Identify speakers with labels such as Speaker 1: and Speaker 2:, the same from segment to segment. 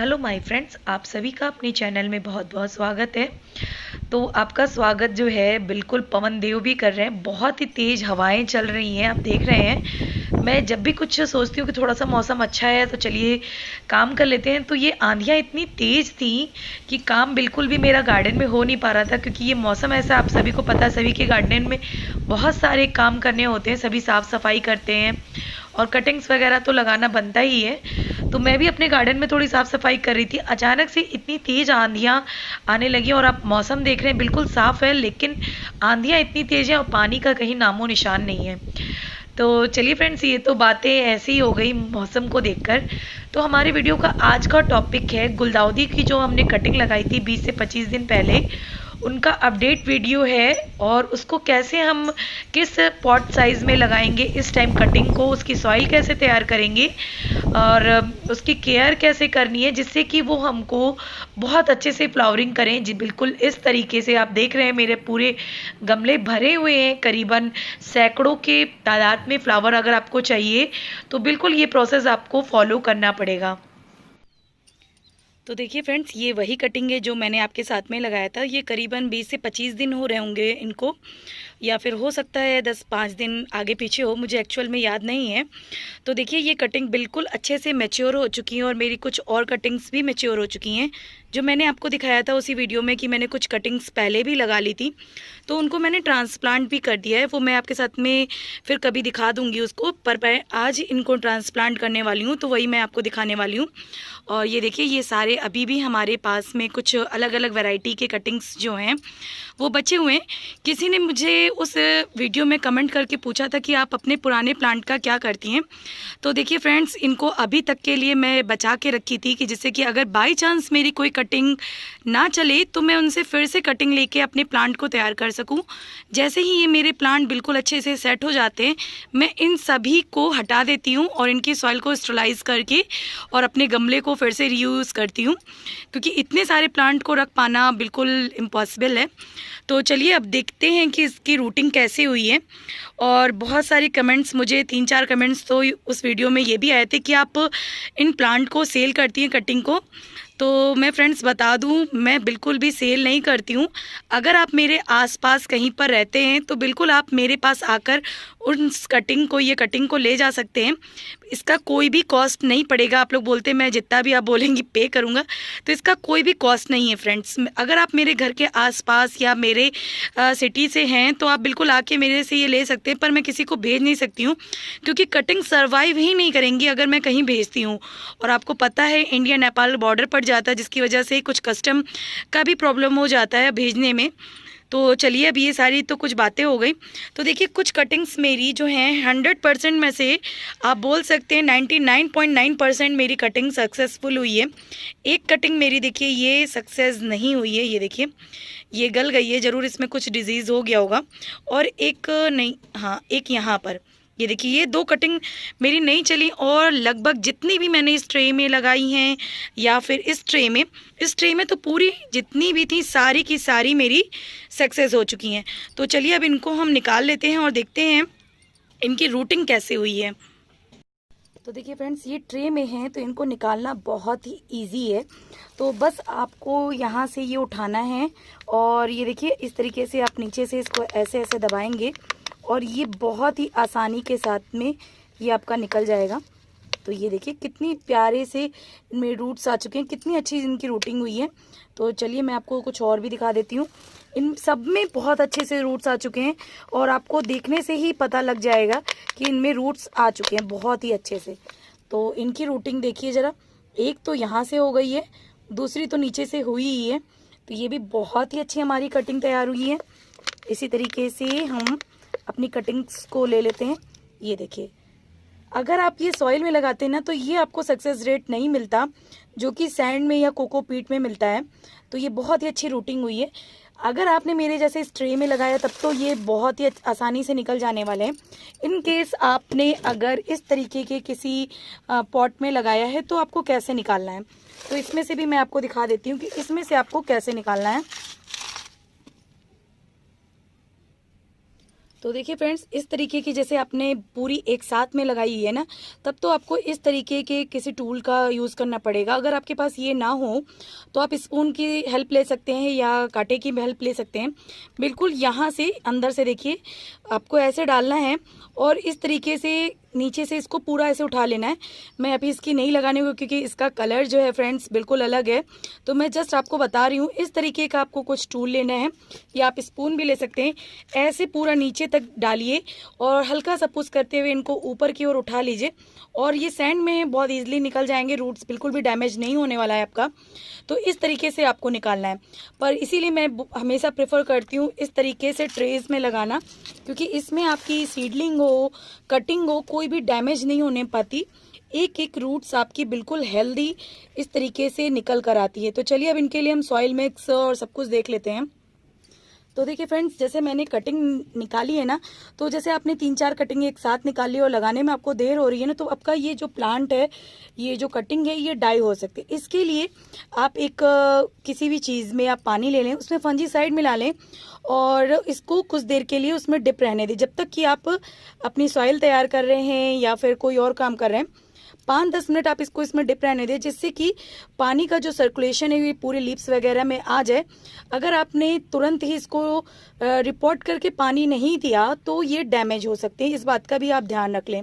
Speaker 1: Hello my friends, आप सभी का अपने चैनल में बहुत बहुत स्वागत है। तो आपका स्वागत जो है बिल्कुल पवन देव भी कर रहे हैं। बहुत ही तेज़ हवाएं चल रही हैं, आप देख रहे हैं। मैं जब भी कुछ सोचती हूँ कि थोड़ा सा मौसम अच्छा है तो चलिए काम कर लेते हैं, तो ये आंधियाँ इतनी तेज़ थी कि काम बिल्कुल भी मेरा गार्डन में हो नहीं पा रहा था। क्योंकि ये मौसम ऐसा, आप सभी को पता है, सभी के गार्डन में बहुत सारे काम करने होते हैं, सभी साफ़ सफाई करते हैं और कटिंग्स वगैरह तो लगाना बनता ही है। तो मैं भी अपने गार्डन में थोड़ी साफ़ सफाई कर रही थी, अचानक से इतनी तेज़ आंधियाँ आने लगी। और आप मौसम देख रहे हैं बिल्कुल साफ़ है, लेकिन आंधियाँ इतनी तेज़ हैं और पानी का कहीं नामो निशान नहीं है। तो चलिए फ्रेंड्स, ये तो बातें ऐसी ही हो गई मौसम को देखकर। तो हमारे वीडियो का आज का टॉपिक है गुलदाउदी की, जो हमने कटिंग लगाई थी 20 से 25 दिन पहले, उनका अपडेट वीडियो है। और उसको कैसे हम किस पॉट साइज़ में लगाएंगे इस टाइम कटिंग को, उसकी सॉइल कैसे तैयार करेंगे और उसकी केयर कैसे करनी है जिससे कि वो हमको बहुत अच्छे से फ्लावरिंग करें। जी बिल्कुल इस तरीके से आप देख रहे हैं मेरे पूरे गमले भरे हुए हैं, करीबन सैकड़ों के तादाद में फ्लावर अगर आपको चाहिए तो बिल्कुल ये प्रोसेस आपको फॉलो करना पड़ेगा। तो देखिए फ्रेंड्स, ये वही कटिंग है जो मैंने आपके साथ में लगाया था। ये करीबन 20 से 25 दिन हो रहे होंगे इनको, या फिर हो सकता है 10-5 दिन आगे पीछे हो, मुझे एक्चुअल में याद नहीं है। तो देखिए ये कटिंग बिल्कुल अच्छे से मैच्योर हो चुकी है और मेरी कुछ और कटिंग्स भी मैच्योर हो चुकी हैं। जो मैंने आपको दिखाया था उसी वीडियो में कि मैंने कुछ कटिंग्स पहले भी लगा ली थी, तो उनको मैंने ट्रांसप्लांट भी कर दिया है। वो मैं आपके साथ में फिर कभी दिखा दूंगी उसको, पर मैं आज इनको ट्रांसप्लांट करने वाली हूँ, तो वही मैं आपको दिखाने वाली हूँ। और ये देखिए ये सारे अभी भी हमारे पास में कुछ अलग अलग वैरायटी के कटिंग्स जो हैं वो बचे हुए हैं। किसी ने मुझे उस वीडियो में कमेंट करके पूछा था कि आप अपने पुराने प्लांट का क्या करती हैं। तो देखिए फ्रेंड्स, इनको अभी तक के लिए मैं बचा के रखी थी कि जिससे कि अगर बाय चांस मेरी कोई कटिंग ना चले तो मैं उनसे फिर से कटिंग लेके अपने प्लांट को तैयार कर सकूं। जैसे ही ये मेरे प्लांट बिल्कुल अच्छे से सेट हो जाते हैं, मैं इन सभी को हटा देती हूँ और इनकी सॉइल को स्टरलाइज करके और अपने गमले को फिर से रीयूज़ करती हूँ, क्योंकि इतने सारे प्लांट को रख पाना बिल्कुल इम्पॉसिबल है। तो चलिए अब देखते हैं कि इसकी रूटिंग कैसे हुई है। और बहुत सारे कमेंट्स, मुझे 3-4 कमेंट्स तो उस वीडियो में ये भी आए थे कि आप इन प्लांट को सेल करती हैं कटिंग को। तो मैं फ्रेंड्स बता दूं, मैं बिल्कुल भी सेल नहीं करती हूं। अगर आप मेरे आसपास कहीं पर रहते हैं तो बिल्कुल आप मेरे पास आकर उस कटिंग को, ये कटिंग को ले जा सकते हैं। इसका कोई भी कॉस्ट नहीं पड़ेगा। आप लोग बोलते हैं मैं जितना भी आप बोलेंगी पे करूँगा, तो इसका कोई भी कॉस्ट नहीं है फ्रेंड्स। अगर आप मेरे घर के आसपास या मेरे सिटी से हैं तो आप बिल्कुल आके मेरे से ये ले सकते हैं, पर मैं किसी को भेज नहीं सकती हूँ क्योंकि कटिंग सर्वाइव ही नहीं करेंगी अगर मैं कहीं भेजती हूँ। और आपको पता है इंडिया नेपाल बॉर्डर पड़ जाता है, जिसकी वजह से कुछ कस्टम का भी प्रॉब्लम हो जाता है भेजने में। तो चलिए अब ये सारी तो कुछ बातें हो गई। तो देखिए कुछ कटिंग्स मेरी जो हैं 100% में से आप बोल सकते हैं 99.9% मेरी कटिंग सक्सेसफुल हुई है। एक कटिंग मेरी देखिए ये सक्सेस नहीं हुई है, ये देखिए ये गल गई है, ज़रूर इसमें कुछ डिजीज़ हो गया होगा। और एक नहीं, हाँ एक यहाँ पर ये देखिए ये 2 कटिंग मेरी नहीं चली। और लगभग जितनी भी मैंने इस ट्रे में लगाई हैं या फिर इस ट्रे में तो पूरी जितनी भी थी सारी की सारी मेरी सक्सेस हो चुकी हैं। तो चलिए अब इनको हम निकाल लेते हैं और देखते हैं इनकी रूटिंग कैसे हुई है। तो देखिए फ्रेंड्स, ये ट्रे में हैं तो इनको निकालना बहुत ही इजी है। तो बस आपको यहाँ से ये उठाना है और ये देखिए इस तरीके से आप नीचे से इसको ऐसे ऐसे दबाएंगे और ये बहुत ही आसानी के साथ में ये आपका निकल जाएगा। तो ये देखिए कितनी प्यारे से इनमें रूट्स आ चुके हैं, कितनी अच्छी इनकी रूटिंग हुई है। तो चलिए मैं आपको कुछ और भी दिखा देती हूँ। इन सब में बहुत अच्छे से रूट्स आ चुके हैं और आपको देखने से ही पता लग जाएगा कि इनमें रूट्स आ चुके हैं बहुत ही अच्छे से। तो इनकी रूटिंग देखिए ज़रा, एक तो यहाँ से हो गई है, दूसरी तो नीचे से हुई ही है। तो ये भी बहुत ही अच्छी हमारी कटिंग तैयार हुई है। इसी तरीके से हम अपनी कटिंग्स को ले लेते हैं। ये देखिए अगर आप ये सॉइल में लगाते हैं ना तो ये आपको सक्सेस रेट नहीं मिलता जो कि सैंड में या कोकोपीट में मिलता है। तो ये बहुत ही अच्छी रूटिंग हुई है। अगर आपने मेरे जैसे इस ट्रे में लगाया तब तो ये बहुत ही आसानी से निकल जाने वाले हैं। इन केस आपने अगर इस तरीके के किसी पॉट में लगाया है तो आपको कैसे निकालना है, तो इसमें से भी मैं आपको दिखा देती हूँ कि इसमें से आपको कैसे निकालना है। तो देखिए फ्रेंड्स, इस तरीके की जैसे आपने पूरी एक साथ में लगाई है ना, तब तो आपको इस तरीके के किसी टूल का यूज़ करना पड़ेगा। अगर आपके पास ये ना हो तो आप स्पून की हेल्प ले सकते हैं या कांटे की हेल्प ले सकते हैं। बिल्कुल यहाँ से अंदर से देखिए आपको ऐसे डालना है और इस तरीके से नीचे से इसको पूरा ऐसे उठा लेना है। मैं अभी इसकी नहीं लगाने को क्योंकि इसका कलर जो है फ्रेंड्स बिल्कुल अलग है, तो मैं जस्ट आपको बता रही हूँ। इस तरीके का आपको कुछ टूल लेना है या आप स्पून भी ले सकते हैं। ऐसे पूरा नीचे तक डालिए और हल्का सा पुश करते हुए इनको ऊपर की ओर उठा लीजिए और ये सैंड में बहुत ईजिली निकल जाएंगे। रूट्स बिल्कुल भी डैमेज नहीं होने वाला है आपका। तो इस तरीके से आपको निकालना है, पर इसीलिए मैं हमेशा प्रेफर करती हूँ इस तरीके से ट्रेस में लगाना, क्योंकि इसमें आपकी सीडलिंग हो, कटिंग हो, कोई भी डैमेज नहीं होने पाती। एक एक रूट्स आपकी बिल्कुल हेल्दी इस तरीके से निकल कर आती है। तो चलिए अब इनके लिए हम सॉइल मिक्स और सब कुछ देख लेते हैं। तो देखिए फ्रेंड्स, जैसे मैंने कटिंग निकाली है ना, तो जैसे आपने 3-4 कटिंग एक साथ निकाली और लगाने में आपको देर हो रही है ना, तो आपका ये जो प्लांट है, ये जो कटिंग है, ये डाई हो सकती है। इसके लिए आप एक किसी भी चीज़ में आप पानी ले लें, उसमें फंजीसाइड मिला लें और इसको कुछ देर के लिए उसमें डिप रहने दें, जब तक कि आप अपनी सॉइल तैयार कर रहे हैं या फिर कोई और काम कर रहे हैं। 5-10 मिनट आप इसको इसमें डिप रहने दें, जिससे कि पानी का जो सर्कुलेशन है ये पूरे लीव्स वगैरह में आ जाए। अगर आपने तुरंत ही इसको रिपोर्ट करके पानी नहीं दिया तो ये डैमेज हो सकते हैं, इस बात का भी आप ध्यान रख लें।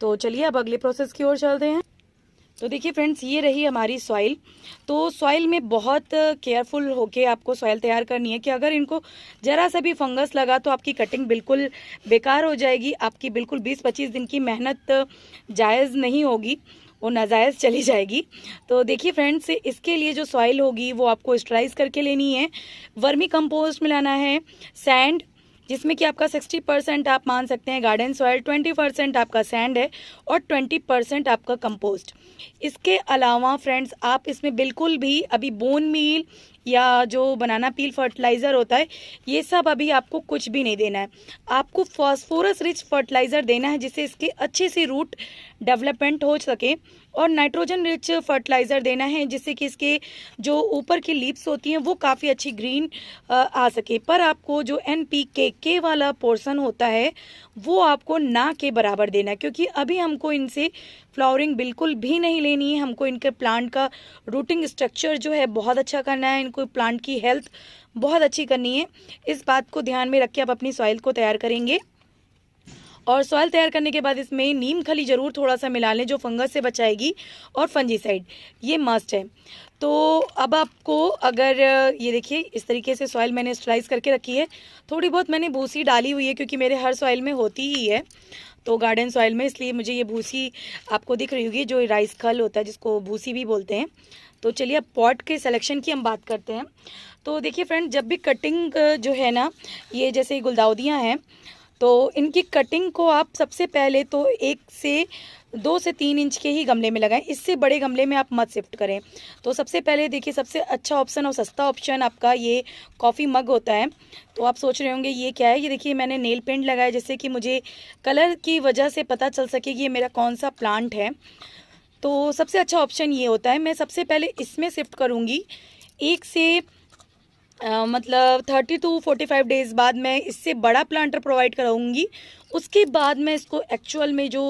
Speaker 1: तो चलिए अब अगले प्रोसेस की ओर चलते हैं। तो देखिए फ्रेंड्स, ये रही हमारी सॉइल। तो सॉइल में बहुत केयरफुल होके आपको सॉइल तैयार करनी है कि अगर इनको ज़रा सा भी फंगस लगा तो आपकी कटिंग बिल्कुल बेकार हो जाएगी। आपकी बिल्कुल 20-25 दिन की मेहनत जायज़ नहीं होगी, वो नाजायज़ चली जाएगी। तो देखिए फ्रेंड्स, इसके लिए जो सॉइल होगी वो आपको स्टराइज करके लेनी है। वर्मी कंपोस्ट मिलाना है, सैंड जिसमें कि आपका 60% आप मान सकते हैं गार्डन सॉइल, 20% आपका सैंड है और 20% आपका कंपोस्ट। इसके अलावा फ्रेंड्स, आप इसमें बिल्कुल भी अभी बोन मील या जो बनाना पील फर्टिलाइज़र होता है, ये सब अभी आपको कुछ भी नहीं देना है। आपको फास्फोरस रिच फर्टिलाइज़र देना है जिससे इसके अच्छे से रूट डेवलपमेंट हो सके, और नाइट्रोजन रिच फर्टिलाइज़र देना है जिससे कि इसके जो ऊपर की लीव्स होती हैं वो काफ़ी अच्छी ग्रीन आ सके। पर आपको जो NPK वाला पोर्शन होता है वो आपको ना के बराबर देना है, क्योंकि अभी हमको इनसे फ्लावरिंग बिल्कुल भी नहीं लेनी है। हमको इनके प्लांट का रूटिंग स्ट्रक्चर जो है बहुत अच्छा करना है, इनको प्लांट की हेल्थ बहुत अच्छी करनी है। इस बात को ध्यान में रख के आप अपनी सॉइल को तैयार करेंगे। और सॉइल तैयार करने के बाद इसमें नीम खली ज़रूर थोड़ा सा मिला लें जो फंगस से बचाएगी, और फंजीसाइड ये मस्ट है। तो अब आपको अगर ये देखिए इस तरीके से सॉइल मैंने स्टराइज करके रखी है। थोड़ी बहुत मैंने भूसी डाली हुई है क्योंकि मेरे हर सॉइल में होती ही है, तो गार्डन सॉइल में, इसलिए मुझे ये भूसी आपको दिख रही होगी, जो राइस खल होता है जिसको भूसी भी बोलते हैं। तो चलिए अब पॉट के सिलेक्शन की हम बात करते हैं। तो देखिए फ्रेंड, जब भी कटिंग जो है ना, ये जैसे गुलदाउदियाँ हैं, तो इनकी कटिंग को आप सबसे पहले तो 1 से 2 से 3 इंच के ही गमले में लगाएं। इससे बड़े गमले में आप मत शिफ्ट करें। तो सबसे पहले देखिए, सबसे अच्छा ऑप्शन और सस्ता ऑप्शन आपका ये कॉफ़ी मग होता है। तो आप सोच रहे होंगे ये क्या है। ये देखिए मैंने नेल पेंट लगाया जिससे कि मुझे कलर की वजह से पता चल सके कि ये मेरा कौन सा प्लांट है। तो सबसे अच्छा ऑप्शन ये होता है। मैं सबसे पहले इसमें शिफ्ट करूँगी। 1 से मतलब 30 to 45 डेज़ बाद मैं इससे बड़ा प्लांटर प्रोवाइड कराऊंगी। उसके बाद मैं इसको एक्चुअल में जो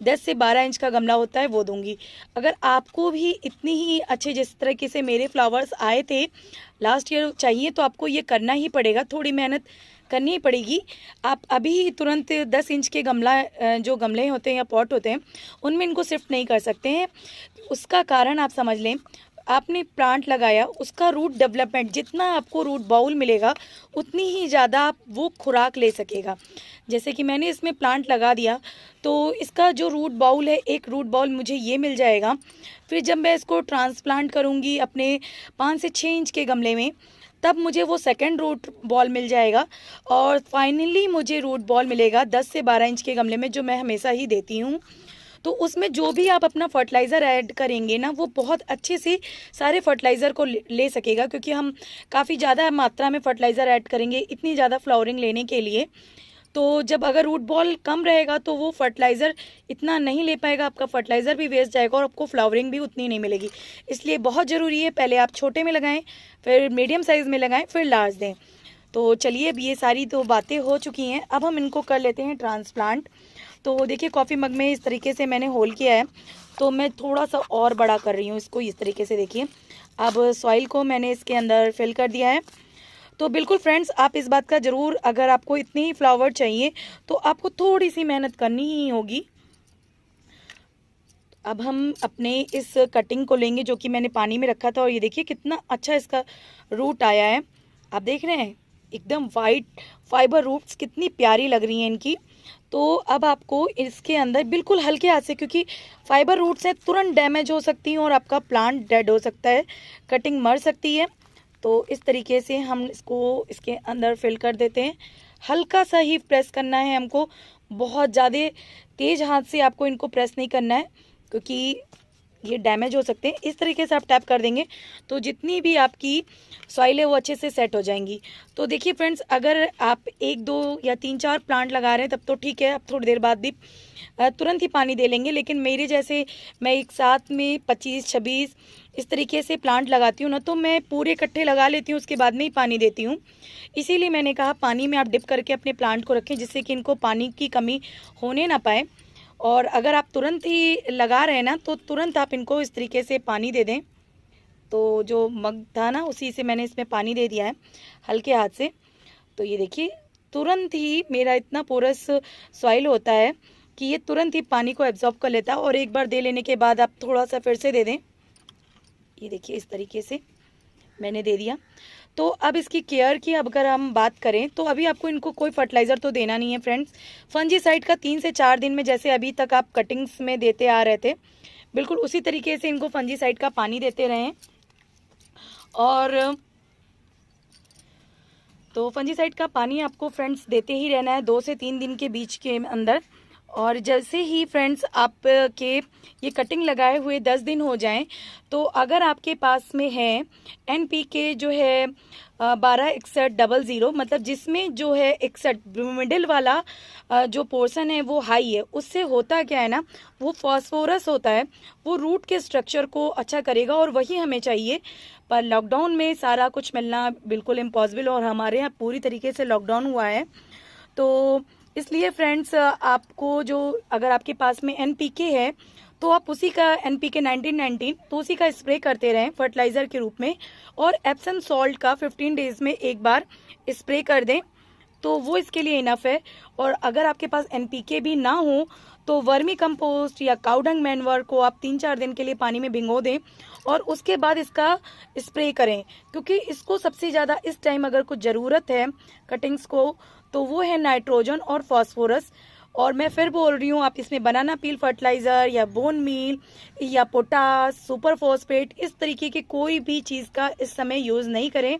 Speaker 1: 10 से 12 इंच का गमला होता है वो दूंगी। अगर आपको भी इतनी ही अच्छे जिस तरीके से मेरे फ्लावर्स आए थे लास्ट ईयर चाहिए, तो आपको ये करना ही पड़ेगा, थोड़ी मेहनत करनी ही पड़ेगी। आप अभी तुरंत 10 इंच के गमला जो गमले होते हैं या पॉट होते हैं उनमें इनको शिफ्ट नहीं कर सकते हैं। उसका कारण आप समझ लें, आपने प्लांट लगाया, उसका रूट डेवलपमेंट, जितना आपको रूट बाउल मिलेगा उतनी ही ज़्यादा आप वो खुराक ले सकेगा। जैसे कि मैंने इसमें प्लांट लगा दिया तो इसका जो रूट बाउल है, एक रूट बाउल मुझे ये मिल जाएगा। फिर जब मैं इसको ट्रांसप्लांट करूँगी अपने 5 से 6 इंच के गमले में, तब मुझे वो सेकंड रूट बॉल मिल जाएगा, और फाइनली मुझे रूट बॉल मिलेगा 10 से 12 इंच के गमले में, जो मैं हमेशा ही देती हूँ। तो उसमें जो भी आप अपना फर्टिलाइज़र ऐड करेंगे ना, वो बहुत अच्छे से सारे फर्टिलाइज़र को ले सकेगा, क्योंकि हम काफ़ी ज़्यादा मात्रा में फर्टिलाइज़र ऐड करेंगे इतनी ज़्यादा फ्लावरिंग लेने के लिए। तो जब अगर रूट बॉल कम रहेगा तो वो फर्टिलाइज़र इतना नहीं ले पाएगा, आपका फर्टिलाइज़र भी वेस्ट जाएगा और आपको फ्लावरिंग भी उतनी नहीं मिलेगी। इसलिए बहुत ज़रूरी है पहले आप छोटे में लगाएं, फिर मीडियम साइज़ में लगाएं, फिर लार्ज दें। तो चलिए, अब ये सारी तो बातें हो चुकी हैं, अब हम इनको कर लेते हैं ट्रांसप्लांट। तो देखिए कॉफ़ी मग में इस तरीके से मैंने होल किया है, तो मैं थोड़ा सा और बड़ा कर रही हूँ इसको इस तरीके से। देखिए अब सॉइल को मैंने इसके अंदर फिल कर दिया है। तो बिल्कुल फ्रेंड्स, आप इस बात का ज़रूर, अगर आपको इतनी ही फ्लावर चाहिए तो आपको थोड़ी सी मेहनत करनी ही होगी। अब हम अपने इस कटिंग को लेंगे जो कि मैंने पानी में रखा था, और ये देखिए कितना अच्छा इसका रूट आया है। आप देख रहे हैं एकदम वाइट फाइबर रूट्स कितनी प्यारी लग रही हैं इनकी। तो अब आपको इसके अंदर बिल्कुल हल्के हाथ से, क्योंकि फाइबर रूट्स हैं, तुरंत डैमेज हो सकती हैं और आपका प्लांट डेड हो सकता है, कटिंग मर सकती है। तो इस तरीके से हम इसको इसके अंदर फिल कर देते हैं। हल्का सा ही प्रेस करना है हमको, बहुत ज़्यादा तेज़ हाथ से आपको इनको प्रेस नहीं करना है, क्योंकि ये डैमेज हो सकते हैं। इस तरीके से आप टैप कर देंगे तो जितनी भी आपकी सॉइल है वो अच्छे से सेट हो जाएंगी। तो देखिए फ्रेंड्स, अगर आप 1, 2 या 3, 4 प्लांट लगा रहे हैं तब तो ठीक है, आप थोड़ी देर बाद भी तुरंत ही पानी दे लेंगे। लेकिन मेरे जैसे मैं एक साथ में 25, 26 इस तरीके से प्लांट लगाती हूँ ना, तो मैं पूरे इकट्ठे लगा लेती हूँ, उसके बाद में ही पानी देती हूँ। इसीलिए मैंने कहा पानी में आप डिप करके अपने प्लांट को रखें, जिससे कि इनको पानी की कमी होने ना पाए। और अगर आप तुरंत ही लगा रहे हैं ना, तो तुरंत आप इनको इस तरीके से पानी दे दें। तो जो मग था ना, उसी से मैंने इसमें पानी दे दिया है हल्के हाथ से। तो ये देखिए तुरंत ही मेरा इतना पोरस सॉइल होता है कि ये तुरंत ही पानी को एब्जॉर्ब कर लेता है। और एक बार दे लेने के बाद आप थोड़ा सा फिर से दे दें। ये देखिए इस तरीके से मैंने दे दिया। तो अब इसकी केयर की अगर हम बात करें, तो अभी आपको इनको कोई फर्टिलाइज़र तो देना नहीं है फ्रेंड्स। फंजीसाइड का 3 से 4 दिन में, जैसे अभी तक आप कटिंग्स में देते आ रहे थे, बिल्कुल उसी तरीके से इनको फंजीसाइड का पानी देते रहें। और तो फंजीसाइड का पानी आपको फ्रेंड्स देते ही रहना है 2 से 3 दिन के बीच के अंदर। और जैसे ही फ्रेंड्स आपके ये कटिंग लगाए हुए 10 दिन हो जाएं, तो अगर आपके पास में है NPK जो है 126100, मतलब जिसमें जो है 61 मिडिल वाला जो पोर्शन है वो हाई है, उससे होता क्या है ना, वो फॉस्फोरस होता है, वो रूट के स्ट्रक्चर को अच्छा करेगा और वही हमें चाहिए। पर लॉकडाउन में सारा कुछ मिलना बिल्कुल इम्पॉसिबल, और हमारे यहाँ पूरी तरीके से लॉकडाउन हुआ है। तो इसलिए फ्रेंड्स, आपको जो, अगर आपके पास में NPK है तो आप उसी का NPK 1919 तो उसी का स्प्रे करते रहें फर्टिलाइज़र के रूप में। और एप्सम सॉल्ट का 15 डेज़ में एक बार स्प्रे कर दें, तो वो इसके लिए इनफ है। और अगर आपके पास NPK भी ना हो तो वर्मी कंपोस्ट या काउडंग मैनवर को आप 3-4 दिन के लिए पानी में भिगो दें और उसके बाद इसका स्प्रे करें, क्योंकि इसको सबसे ज़्यादा इस टाइम अगर कुछ ज़रूरत है कटिंग्स को, तो वो है नाइट्रोजन और फॉस्फोरस। और मैं फिर बोल रही हूँ, आप इसमें बनाना पील फर्टिलाइज़र या बोन मील या पोटास, सुपर फॉस्फेट, इस तरीके के कोई भी चीज़ का इस समय यूज़ नहीं करें।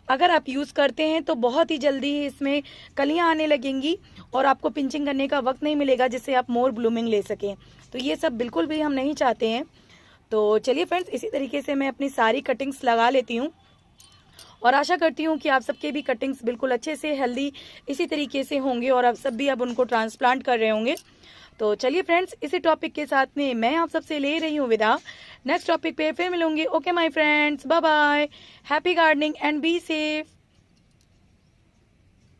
Speaker 1: अगर आप यूज़ करते हैं तो बहुत ही जल्दी ही इसमें कलियां आने लगेंगी और आपको पिंचिंग करने का वक्त नहीं मिलेगा, जिससे आप मोर ब्लूमिंग ले सकें। तो ये सब बिल्कुल भी हम नहीं चाहते हैं। तो चलिए फ्रेंड्स, इसी तरीके से मैं अपनी सारी कटिंग्स लगा लेती हूँ और आशा करती हूँ कि आप सबके भी कटिंग्स बिल्कुल अच्छे से हेल्दी इसी तरीके से होंगे और आप सब भी अब उनको ट्रांसप्लांट कर रहे होंगे। तो चलिए फ्रेंड्स, इसी टॉपिक के साथ में मैं आप सबसे ले रही हूँ विदा। नेक्स्ट टॉपिक पे फिर मिलूंगी। Okay my friends, bye bye, happy gardening and be safe.